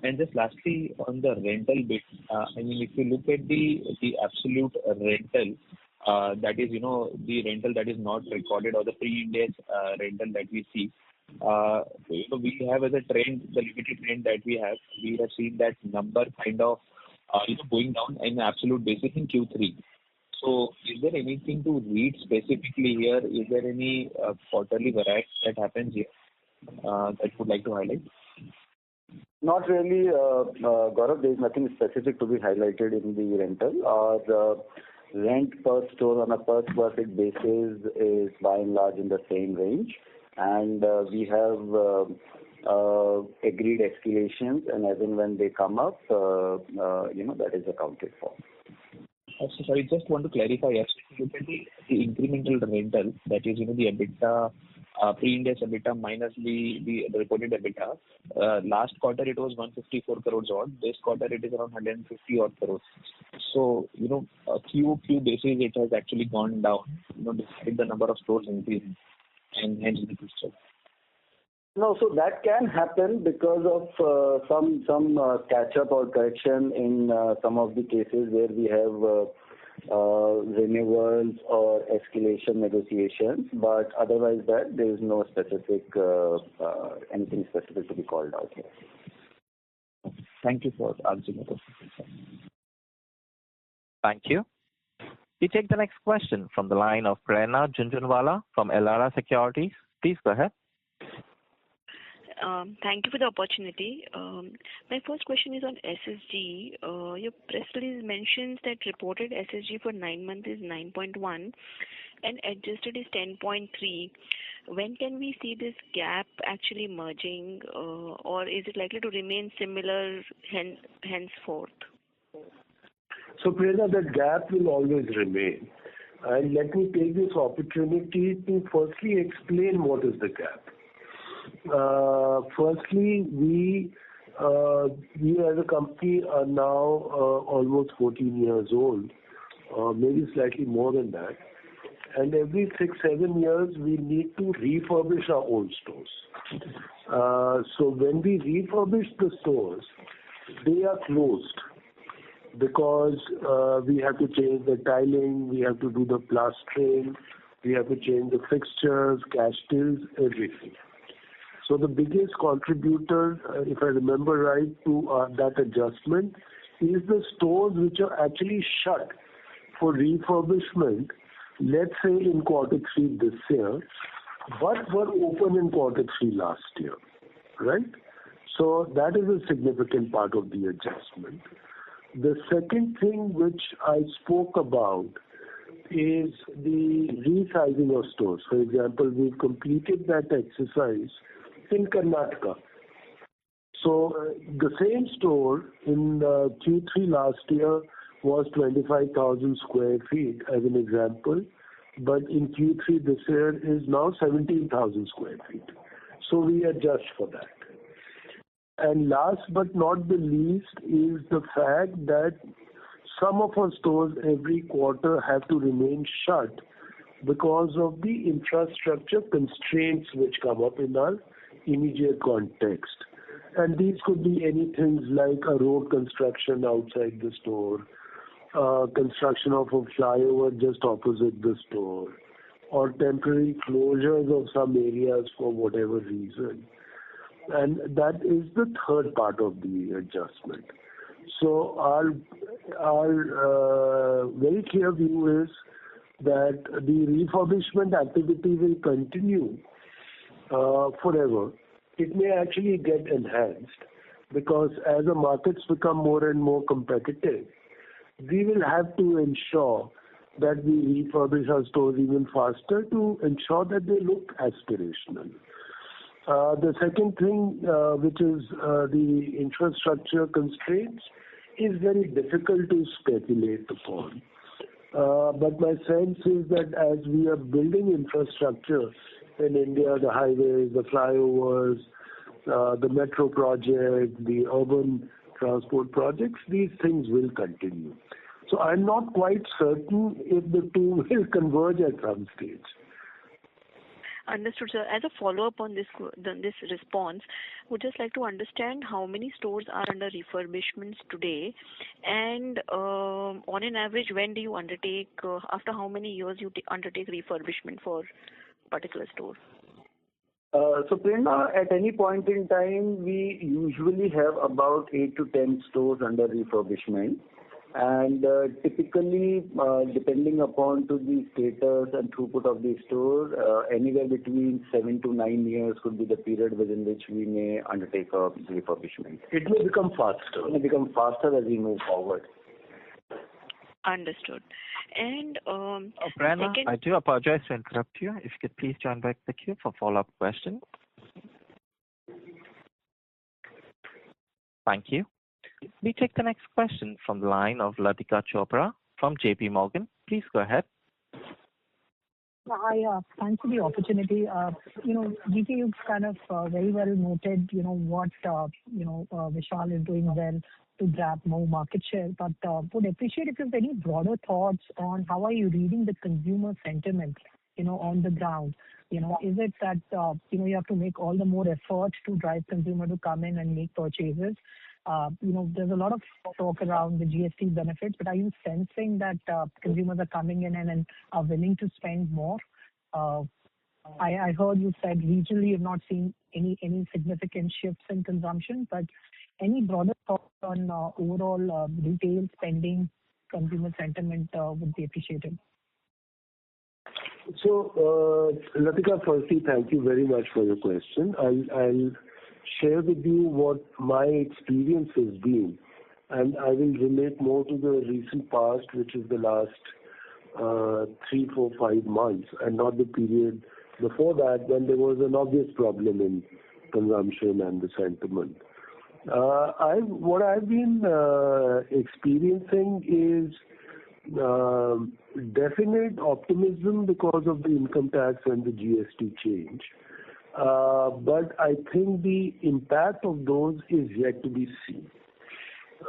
And just lastly, on the rental bit, I mean, if you look at the absolute rental, that is, the rental that is not recorded or the pre-Ind AS rental that we see, we have as a trend, the limited trend that we have seen that number kind of, going down in absolute basis in Q3. So is there anything to read specifically here? Is there any quarterly variety that happens here that you would like to highlight? Not really, Gaurav. There is nothing specific to be highlighted in the rental. Our rent per store on a per square feet basis is by and large in the same range, and we have agreed escalations, and as and when they come up, that is accounted for. Sorry, just want to clarify. Yes, if you look at the incremental rental, that is, the EBITDA, pre-Ind AS EBITDA minus the reported EBITDA. Last quarter it was 154 crores odd. This quarter it is around 150 odd crores. So, QOQ basis it has actually gone down, despite the number of stores increasing, and hence the picture. No, so that can happen because of some catch-up or correction in some of the cases where we have renewals or escalation negotiations. But otherwise, that there is no specific anything specific to be called out here. Thank you for answering the question. Thank you. We take the next question from the line of Prerna Jhunjhunwala from Elara Securities. Please go ahead. Thank you for the opportunity. My first question is on SSG. Your press release mentions that reported SSG for 9 months is 9.1 and adjusted is 10.3. When can we see this gap actually merging, or is it likely to remain similar henceforth? So, Prerna, that gap will always remain. And let me take this opportunity to firstly explain what is the gap. Firstly, we as a company are now almost 14 years old, maybe slightly more than that. And every 6-7 years, we need to refurbish our old stores. So when we refurbish the stores, they are closed because we have to change the tiling, we have to do the plastering, we have to change the fixtures, cash tills, everything. So the biggest contributor, if I remember right, to that adjustment is the stores which are actually shut for refurbishment, let's say in Q3 this year, but were open in Q3 last year, right? So that is a significant part of the adjustment. The second thing which I spoke about is the resizing of stores. For example, we've completed that exercise in Karnataka. So the same store in Q3 last year was 25,000 square feet as an example, but in Q3 this year is now 17,000 square feet. So we adjust for that. And last but not the least is the fact that some of our stores every quarter have to remain shut because of the infrastructure constraints which come up in our immediate context. And these could be anything like a road construction outside the store, construction of a flyover just opposite the store, or temporary closures of some areas for whatever reason. And that is the third part of the adjustment. So our very clear view is that the refurbishment activity will continue forever. It may actually get enhanced because as the markets become more and more competitive, we will have to ensure that we refurbish our stores even faster to ensure that they look aspirational. The second thing, which is the infrastructure constraints, is very difficult to speculate upon. But my sense is that as we are building infrastructure in India, the highways, the flyovers, the metro project, the urban transport projects, these things will continue. So I'm not quite certain if the two will converge at some stage. Understood, sir. As a follow-up on this response, would just like to understand how many stores are under refurbishments today, and on an average, when do you undertake? After how many years you undertake refurbishment for a particular store? So Prerna, at any point in time, we usually have about 8 to 10 stores under refurbishment. And typically, depending upon to the status and throughput of the store, anywhere between 7 to 9 years could be the period within which we may undertake a refurbishment. It may become faster. It may become faster as we move forward. Understood. And Prerna, I do apologize to interrupt you. If you could please join back the queue for follow-up question. Thank you. We take the next question from the line of Latika Chopra from JP Morgan. Please go ahead. Hi, thanks for the opportunity. GK, you've kind of very well noted, what, Vishal is doing well to grab more market share. But would appreciate if you have any broader thoughts on how are you reading the consumer sentiment, on the ground. Is it that, you have to make all the more effort to drive consumer to come in and make purchases? There's a lot of talk around the GST benefits, but are you sensing that consumers are coming in and are willing to spend more? I heard you said regionally you've not seen any significant shifts in consumption, but any broader thoughts on overall retail spending, consumer sentiment would be appreciated. So, Latika, firstly, thank you very much for your question. I'll share with you what my experience has been, and I will relate more to the recent past, which is the last 3, 4, 5 months, and not the period before that when there was an obvious problem in consumption and the sentiment. What I've been experiencing is definite optimism because of the income tax and the GST change. But I think the impact of those is yet to be seen.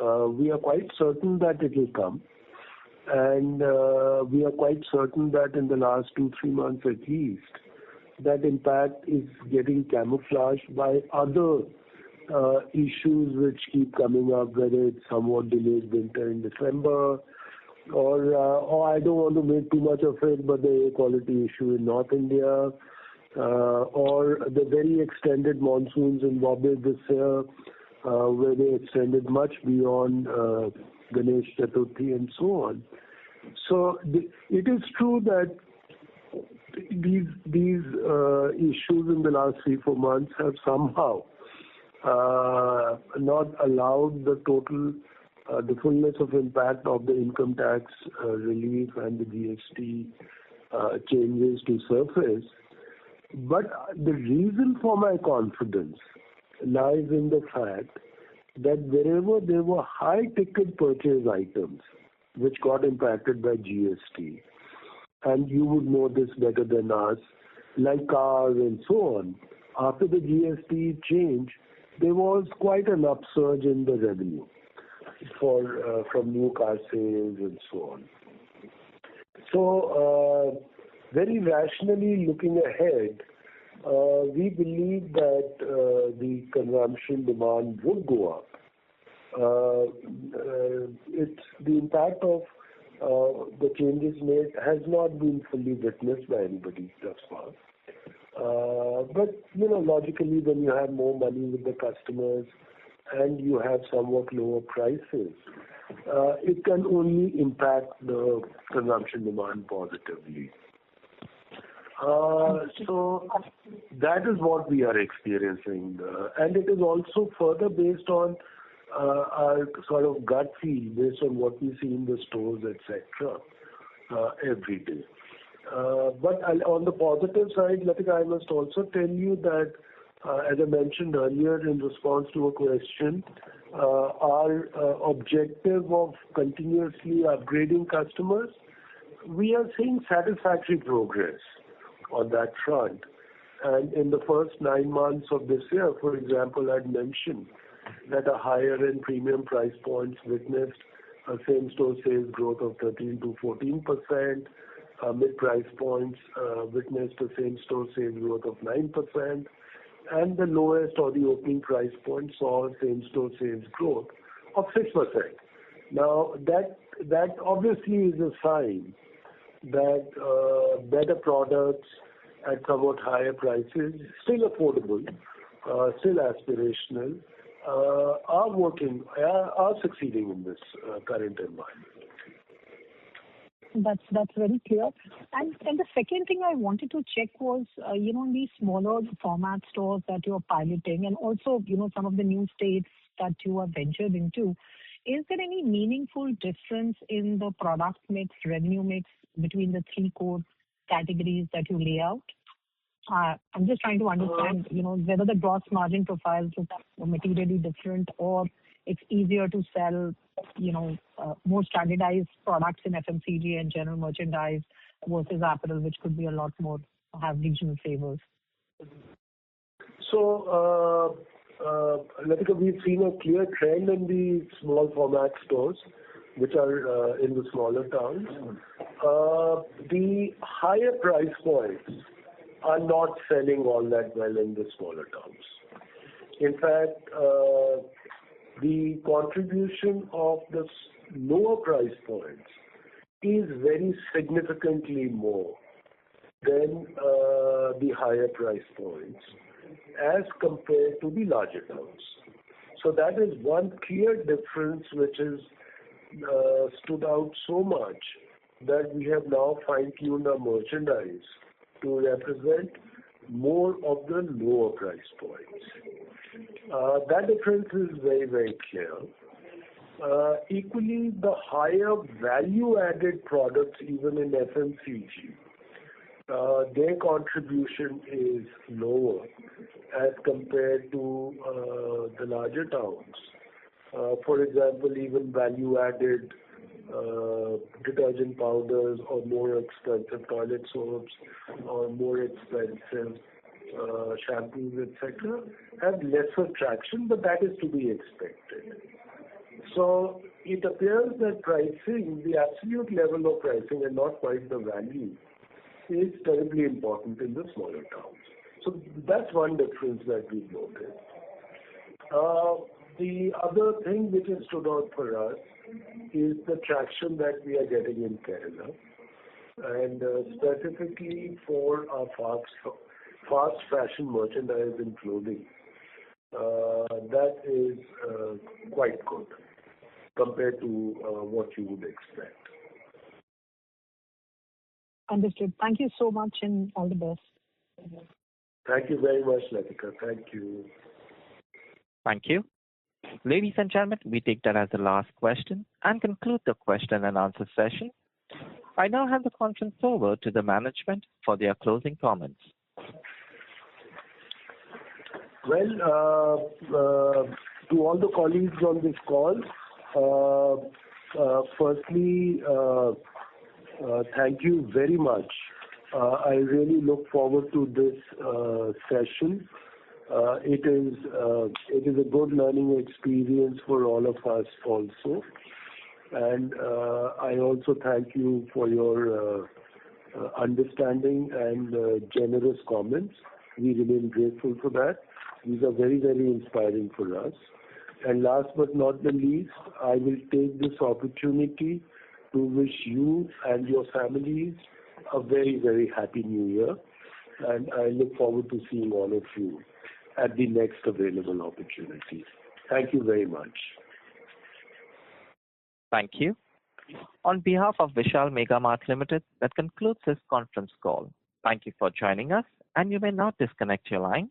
We are quite certain that it will come, and we are quite certain that in the last 2, 3 months at least, that impact is getting camouflaged by other issues which keep coming up, whether it's somewhat delayed winter in December, or I don't want to make too much of it, but the air quality issue in North India, or the very extended monsoons in Bombay this year, where they extended much beyond Ganesh Chaturthi and so on. So it is true that these issues in the last 3, 4 months have somehow not allowed the fullness of impact of the income tax relief and the GST changes to surface. But the reason for my confidence lies in the fact that wherever there were high-ticket purchase items which got impacted by GST, and you would know this better than us, like cars and so on, after the GST change, there was quite an upsurge in the revenue from new car sales and so on. So, very rationally looking ahead, we believe that the consumption demand would go up. It's the impact of the changes made has not been fully witnessed by anybody thus far. But logically, when you have more money with the customers and you have somewhat lower prices, it can only impact the consumption demand positively. So that is what we are experiencing, and it is also further based on our sort of gut feel, based on what we see in the stores, etc., every day. But on the positive side, Latika, I must also tell you that, as I mentioned earlier in response to a question, our objective of continuously upgrading customers We are seeing satisfactory progress on that front. And in the first 9 months of this year, for example, I'd mentioned that a higher end premium price points witnessed a same-store sales growth of 13 to 14%. Mid-price points witnessed a same-store sales growth of 9%. And the lowest or the opening price point saw a same-store sales growth of 6%. Now, that obviously is a sign that better products at somewhat higher prices, still affordable, still aspirational, are succeeding in this current environment. That's very clear. And the second thing I wanted to check was, these smaller format stores that you're piloting, and also, some of the new states that you have ventured into. Is there any meaningful difference in the product mix, revenue mix between the 3 core categories that you lay out? I'm just trying to understand, whether the gross margin profiles are materially different, or it's easier to sell, more standardized products in FMCG and general merchandise versus apparel, which could be a lot more, have regional flavors. So, Latika, we've seen a clear trend in the small format stores, which are in the smaller towns. The higher price points are not selling all that well in the smaller towns. In fact, the contribution of the lower price points is very significantly more than the higher price points as compared to the larger towns. So that is one clear difference which is stood out so much that we have now fine-tuned our merchandise to represent more of the lower price points. That difference is very, very clear. Equally, the higher value-added products, even in FMCG, their contribution is lower as compared to the larger towns. For example, even value-added detergent powders or more expensive toilet soaps or more expensive shampoos, etc., have lesser traction, but that is to be expected. So it appears that pricing, the absolute level of pricing and not quite the value, is terribly important in the smaller towns. So that's one difference that we've noticed. The other thing which has stood out for us is the traction that we are getting in Kerala, and specifically for our fast fashion merchandise and clothing. That is quite good compared to what you would expect. Understood. Thank you so much and all the best. Thank you very much, Latika. Thank you. Thank you. Ladies and gentlemen, we take that as the last question and conclude the question and answer session. I now hand the conference over to the management for their closing comments. Well, to all the colleagues on this call, firstly, thank you very much. I really look forward to this session. It is a good learning experience for all of us also. And I also thank you for your understanding and generous comments. We remain grateful for that. These are very, very inspiring for us. And last but not the least, I will take this opportunity to wish you and your families a very, very happy New Year. And I look forward to seeing all of you at the next available opportunity. Thank you very much. Thank you. On behalf of Vishal Mega Mart Limited, that concludes this conference call. Thank you for joining us, and you may now disconnect your lines.